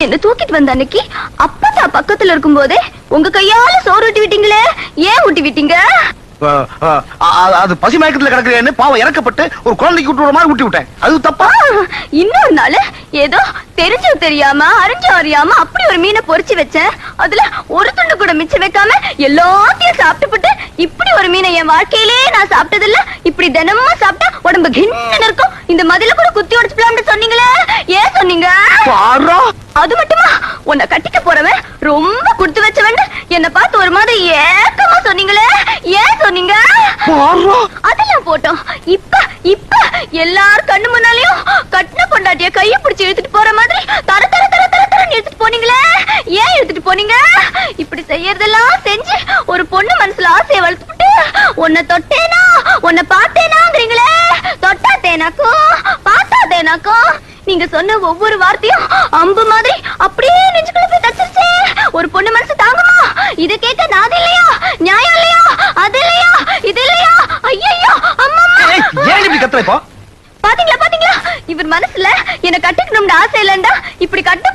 என்ன தூக்கிட்டு வந்த அன்னைக்கு அப்பா பக்கத்துல இருக்கும் போதே உங்க கையால சோறு ஊட்டி விட்டீங்களே, ஏன் ஊட்டி விட்டீங்க? அது பசி மயக்கத்துல கிடக்குறேன்னு பாவம் இறக்கப்பட்டு ஒரு குழந்தைக்கு விட்டு மாதிரி ஊட்டி விட்டேன். அது தப்பா? இன்னொரு நாள் ஏதோ தெரிஞ்சு தெரியாம அறிஞ்சு அறியாம அப்படி ஒரு மீனை பொரிச்சு வச்சேன். அதுல ஒரு துண்டு கூட மிச்சம் வைக்காம எல்லாத்தையும் சாப்பிட்டுப்பட்டு இப்படி ஒரு மீனை என் வாழ்க்கையிலே நான் சாப்பிட்டதில்ல. இப்படி தினமும் சாப்பிட்டா உடம்பு கிண்ணன்னு இருக்கும். இந்த மதில கூட குத்தி உடைச்சுக்கலாம்னு சொன்னீங்களே, ஏன் சொன்னீங்க? அது மட்டுமா, உன்னை கட்டிக்க போறவன் ரொம்ப குடுத்து வச்சவன் என்ன பார்த்து ஒரு மாதிரி ஏக்கமா சொன்னீங்களே, ஏன் சொன்னீங்க? அதெல்லாம் போட்டோம். இப்ப இப்ப எல்லார் கண்ணு முன்னாலையும் கட்டின பொண்டாட்டிய கைய பிடிச்சு இழுத்துட்டு போற மாதிரி தர தர தர தர தரன்னு இழுத்துட்டு போனீங்களே, ஏன் இழுத்துட்டு போனீங்க? இப்படி செய்யறதெல்லாம் செஞ்சு ஒரு பொண்ணு மனசுல ஆசையை வளர்த்துட்டு உன்னை தொட்டேனா உன்னை பார்த்தேனாங்கிறீங்களே. தொட்டா தேனாக்கும் பார்த்தா தேனாக்கும். நீங்க சொன்ன ஒவ்வொரு வார்த்தையும் அம்பு மாதிரி அப்படியே நெஞ்சுக்குள்ள போய் தச்சிருச்சே. ஒரு பொண்ணு மனசு தாங்குமா? இத கேட்க நாது இல்லையா, நியாயம் இல்லையா, அது இல்லையா, இது இல்லையா? ஐயோ அம்மா, ஏன் இப்படி கத்துற? இப்போ பாத்தீங்களா பாத்தீங்களா, இவர் மனசுல என்ன கட்டிக்கணும்னு ஆசை இல்லண்டா இப்படி கட்ட